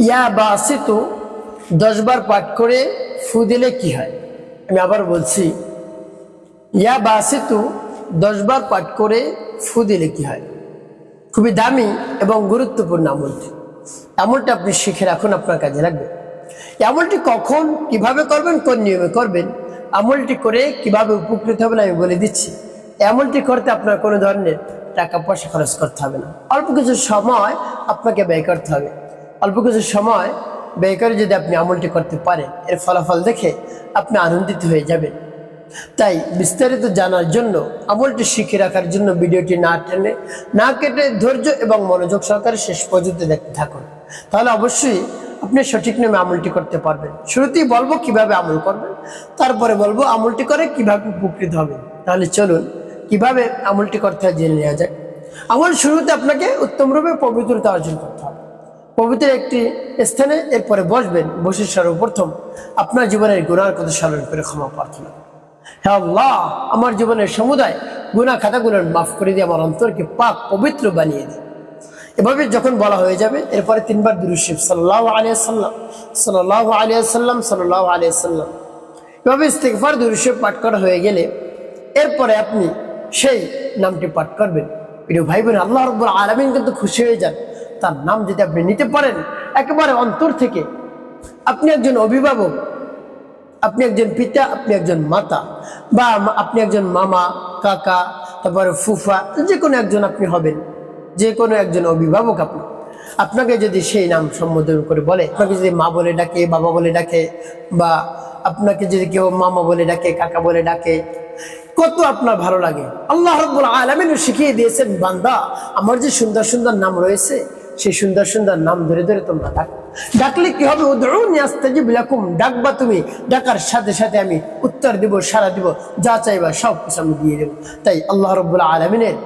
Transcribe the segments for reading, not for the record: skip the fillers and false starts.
ইয়া বাসিতু 10 বার পাঠ করে ফু দিলে কি হয়? আমি আবার বলছি, ইয়া বাসিতু 10 বার পাঠ করে ফু দিলে কি হয়? খুবই দামি এবং গুরুত্বপূর্ণ আমলটি। আমলটি আপনি শিখে রাখুন, আপনার কাজে লাগবে। আমলটি কখন কিভাবে করবেন, কোন নিয়মে করবেন, আমলটি করে কিভাবে উপকৃত হবেন আমি বলে দিচ্ছি। আমলটি করতে আপনার কোনো ধরনের টাকা পয়সা খরচ করতে হবে না, অল্প কিছু সময় আপনাকে ব্যয় করতে হবে। অল্প কিছু সময় ব্যয় করে যদি আপনি আমলটি করতে পারেন, এর ফলাফল দেখে আপনি আনন্দিত হয়ে যাবেন। তাই বিস্তারিত জানার জন্য, আমলটি শিখে রাখার জন্য ভিডিওটি না টেনে না কেটে ধৈর্য এবং মনোযোগ সহকারে শেষ পর্যন্ত দেখতে থাকুন, তাহলে অবশ্যই আপনি সঠিক নিয়মে আমলটি করতে পারবেন। শুরুতেই বলবো কিভাবে আমল করবেন, তারপরে বলবো আমলটি করে কিভাবে উপকৃত হবেন। তাহলে চলুন কিভাবে আমলটি করতে হয় জেনে নেওয়া যাক। আমল শুরুতে আপনাকে উত্তম রূপে পবিত্রতা অর্জন করতে হবে। পবিত্র একটি স্থানে এরপরে বসবেন, বসে সর্বপ্রথম আপনার জীবনের গুনার কথা স্মরণ করে ক্ষমা প্রার্থনা। হে আল্লাহ, আমার জীবনের সমুদায় গুনাহ খাতাগুলো মাফ করে দিয়ে আমার অন্তরকে পাক পবিত্র বানিয়ে দিন। এভাবে যখন বলা হয়ে যাবে, এরপরে 3 বার দুরূদ শরীফ সাল্লাল্লাহু আলাইহি ওয়াসাল্লাম, সাল্লাল্লাহু আলাইহি ওয়াসাল্লাম, সাল্লাল্লাহু আলাইহি ওয়াসাল্লাম, এভাবে ইস্তিগফার দুরূদ শরীফ পাঠ করা হয়ে গেলে এরপরে আপনি সেই নামটি পাঠ করবেন। প্রিয় ভাই বোন, আল্লাহ রাব্বুল আলামিন কিন্তু খুশি হয়ে যান তার নাম যদি আপনি নিতে পারেন একেবারে অন্তর থেকে। আপনি একজন অভিভাবক, আপনি একজন পিতা, আপনি একজন মাতা, বা আপনি একজন মামা, কাকা, তারপরে ফুফা, যে কোনো একজন আপনি হবেন, যে কোনো একজন অভিভাবক। আপনাকে যদি সেই নাম সম্বোধন করে বলে, আপনাকে যদি মা বলে ডাকে, বাবা বলে ডাকে, বা আপনাকে যদি কেউ মামা বলে ডাকে, কাকা বলে ডাকে, কত আপনার ভালো লাগে। আল্লাহ রাব্বুল আলামিন শিখিয়ে দিয়েছেন, বান্দা আমার যে সুন্দর সুন্দর নাম রয়েছে, সেই সুন্দর সুন্দর নাম ধরে ধরে তোমরা ডাকো। ডাকলে কি হবে? উদউনি আস্তাজিব লাকুম, ডাকবা তুমি, ডাকার সাথে সাথে আমি উত্তর দিব, সাড়া দিব, যা চাইবা সব কিছু আমি দিয়ে দেবো। তাই আল্লাহ রাব্বুল আলামিনের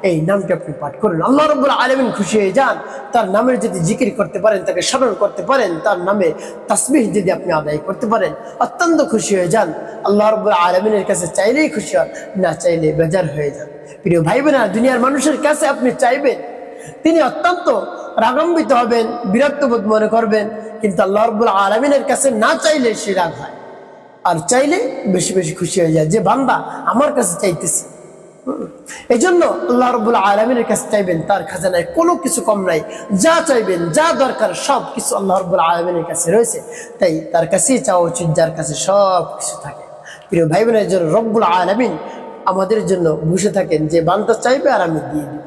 এই নামটি আপনি পাঠ করুন। আল্লাহ রাব্বুল আলামিন খুশি হয়ে যান। তার নামের যদি জিকির করতে পারেন, তাকে স্মরণ করতে পারেন, তার নামে তাসবিহ যদি আপনি আদায় করতে পারেন, অত্যন্ত খুশি হয়ে যান। আল্লাহ রাব্বুল আলামিনের কাছে চাইলেই খুশি হন, না চাইলে বেজার হয়ে যান। প্রিয় ভাই বোনেরা, দুনিয়ার মানুষের কাছে আপনি চাইবেন, তিনি অত্যন্ত রাগান্বিত হবেন, বিরক্তবোধ মনে করবেন, কিন্তু আল্লাহ রাব্বুল আলামিনের কাছে না চাইলে সে রাগ হয়, আর চাইলে বেশি বেশি খুশি হয়ে যায় যে বান্দা আমার কাছে চাইতেছে। এই জন্য আল্লাহ রাব্বুল আলামিনের কাছে চাইবেন, তার খাজানায় কোনো কিছু কম নাই। যা চাইবেন, যা দরকার সব কিছু আল্লাহ রাব্বুল আলামিনের কাছে রয়েছে। তাই তার কাছেই চাওয়া উচিত, যার কাছে সব কিছু থাকে। প্রিয় ভাই বোনের জন্য রব্বুল আলামিন আমাদের জন্য বসে থাকেন যে বান্দা চাইবে আর আমি দিয়ে দিব।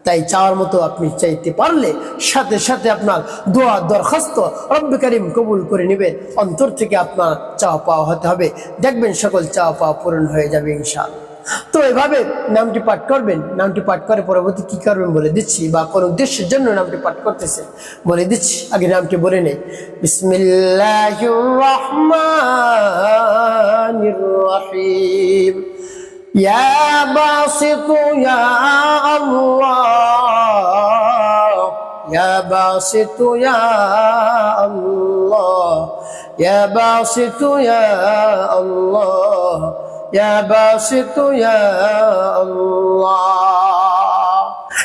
তাই চাওয়ার মতো আপনি চাইতে পারলে সাথে সাথে আপনার দোয়া দরখাস্ত রব্বে কারীম কবুল করে নেবেন। অন্তর থেকে আপনার চাওয়া পাওয়া হতে হবে, দেখবেন সকল চাওয়া পাওয়া পূরণ হয়ে যাবে ইনশাআল্লাহ। তো এভাবে নামটি পাঠ করবেন। নামটি পাঠ করে পরবর্তী কি করবেন বলে দিচ্ছি, বা কোন উদ্দেশ্যের জন্য নামটি পাঠ করতেছে বলে দিচ্ছি। আগে নামটি বলে নেই। বিসমিল্লাহির রহমানির রহিম। ইয়া বাসিতু ইয়া আল্লাহ, ইয়া বাসিতু ইয়া আল্লাহ, ইয়া বাসিতু ইয়া আল্লাহ, ইয়া বাসিতু ইয়া আল্লাহ।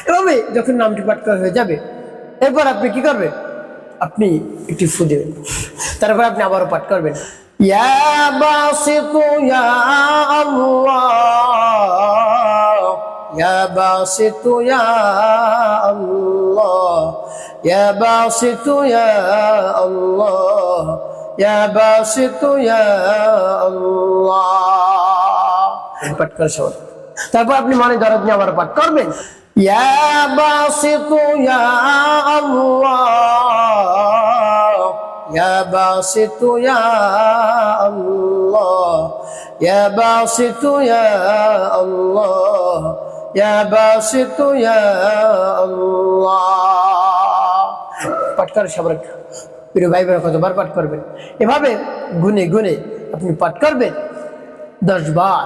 এভাবে যখন নামটি পাঠ করা হয়ে যাবে, এরপর আপনি কি করবেন? আপনি একটি ফু দেবেন, তারপর আপনি আবারও পাঠ করবেন, ইয়া বাসিতু ইয়া আল্লাহ, ইয়া বাসিতু ইয়া আল্লাহ, ইয়া বাসিতু ইয়া আল্লাহ, ইয়া বাসিতু ইয়া আল্লাহ। পাঠ করার সময় তারপর আপনি মানে দরদ নিয়ে আবার পাঠ করবেন, ইয়া বাসিতু ইয়া আল্লাহ, ইয়া বাসিতু ইয়া আল্লাহ, ইয়া বাসিতু ইয়া আল্লাহ, ইয়া বাসিতু ইয়া আল্লাহ। পাঠ করার সময় প্রিয় ভাই বোনেরা কতবার পাঠ করবেন? এভাবে গুনে গুনে আপনি পাঠ করবেন 10 বার।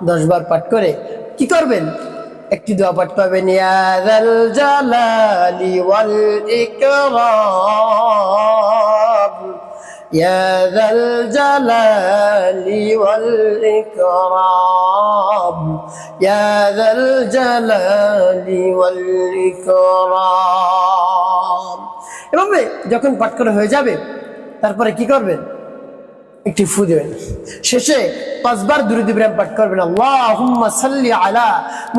10 বার পাঠ করে কি করবেন? একটি দোয়া পাঠ করবেন, ইয়া যাল জালালি ওয়াল ইকরাম, ইয়া যাল জালালি ওয়াল ইকরাম, ইয়া যাল জালালি ওয়াল ইকরাম। এভাবে যখন পাঠ করা হয়ে যাবে তারপরে কি করবেন, একটি ফু দেবেন। শেষে 5 বার দুরূদ ইব্রাহিম পাঠ করবেন। আল্লাহুম্মা সাল্লি আলা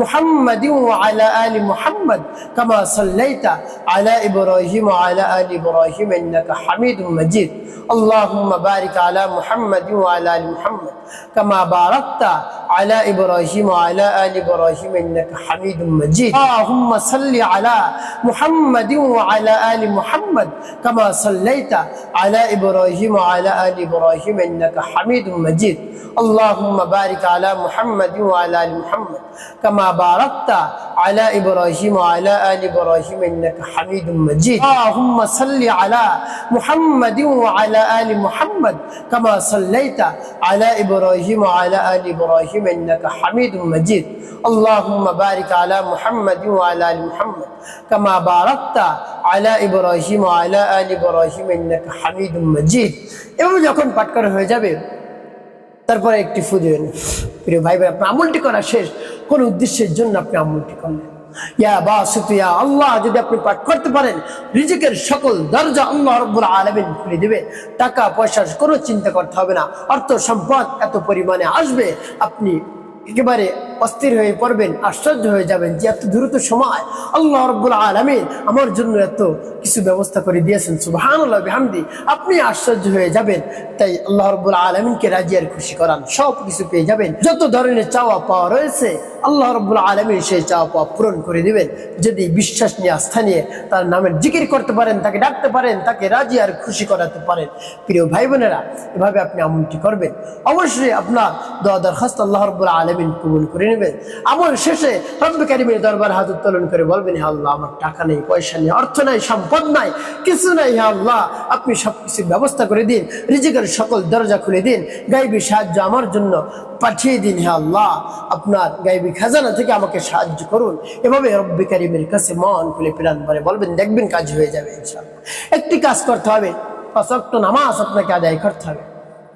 মুহাম্মাদিন ওয়া আলা আলি মুহাম্মাদ কামা সাল্লাইতা আলা ইব্রাহিম ওয়া আলা আলি ইব্রাহিম ইন্নাকা হামিদুম মাজিদ। আল্লাহুম্মা বারিক আলা মুহাম্মাদিন ওয়া আলা আলি মুহাম্মাদ কামা বারাকতা আলা ইব্রাহিম ওয়া আলা আলি ইব্রাহিম ইন্নাকা হামিদুম মাজিদ। আল্লাহুম্মা সাল্লি আলা মুহাম্মাদিন ওয়া আলা আলি মুহাম্মাদ কামা সাল্লাইতা আলা ইব্রাহিম ওয়া আলা আলি ইব্রাহিম إنك حميد مجيد اللهم بارك على محمد وعلى آل محمد كما باركت على إبراهيم وعلى آل إبراهيم إنك حميد مجيد اللهم صل على محمد وعلى آل محمد كما صليت على إبراهيم وعلى آل إبراهيم إنك حميد مجيد اللهم بارك على محمد وعلى آل محمد كما باركت على إبراهيم وعلى آل إبراهيم إنك حميد مجيد। এভাবে যখন পাঠ করা হয়ে যাবে তারপরে একটি ফু দিবেন। প্রিয় ভাই ভাই, আপনার আমলটি করা শেষ, কোন উদ্দেশ্যের জন্য আপনি আমলটি করলেন? ইয়া বাসিতু ইয়া আল্লাহ, যদি আপনি পাঠ করতে পারেন রিজিকের সকল দরজা আল্লাহ রাব্বুল আলামিন খুলে দিবে। টাকা পয়সার কোনো চিন্তা করতে হবে না, অর্থ সম্পদ এত পরিমাণে আসবে আপনি একেবারে অস্থির হয়ে পড়বেন, আশ্চর্য হয়ে যাবেন যে এত দ্রুত সময় আল্লাহ রাব্বুল আলামিন আমার জন্য এত কিছু ব্যবস্থা করে দিয়েছেন। সুবহানাল্লাহ বিহামদি, আপনি আশ্চর্য হয়ে যাবেন। তাই আল্লাহ রাব্বুল আলামিনকে রাজি আর খুশি করান, সব কিছু পেয়ে যাবেন। যত ধরনের চাওয়া পাওয়া রয়েছে আল্লাহ রাব্বুল আলামিন সেই চাওয়া পাওয়া পূরণ করে দিবেন, যদি বিশ্বাস নিয়ে আস্থা নিয়ে তার নামের জিকির করতে পারেন, তাকে ডাকতে পারেন, তাকে রাজি আর খুশি করাতে পারেন। প্রিয় ভাই বোনেরা, এভাবে আপনি আমলটি করবেন, অবশ্যই আপনার দোয়া দরখাস্ত আল্লাহ রাব্বুল আলামিন কবুল করে নেবেন। আমল শেষে রব্বে কারীমের দরবারে হাত উত্তোলন করে বলবেন, হে আল্লাহ, আমার টাকা নেই, পয়সা নেই, অর্থ নাই, সম্পদ নাই, কিছু নাই, হে আল্লাহ আপনি সবকিছু ব্যবস্থা করে দিন, রিজিকের সকল দরজা খুলে দিন, গায়বী সাহায্য আমার জন্য পাঠিয়ে দিন, হে আল্লাহ আপনার গায়বী খাজানা থেকে আমাকে সাহায্য করুন। এভাবে রব্বে কারীমের কাছে মন খুলে প্রাণ ভরে বলবেন, দেখবেন কাজ হয়ে যাবে ইনশাআল্লাহ। একটি কাজ করতে হবে, 5 ওয়াক্ত নামাজ আপনাকে আদায় করতে হবে,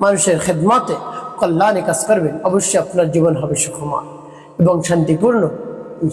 মানুষের খেদমতে কল্যাণে কাজ করবেন, অবশ্যই আপনার জীবন হবে সুখময় এবং শান্তিপূর্ণ।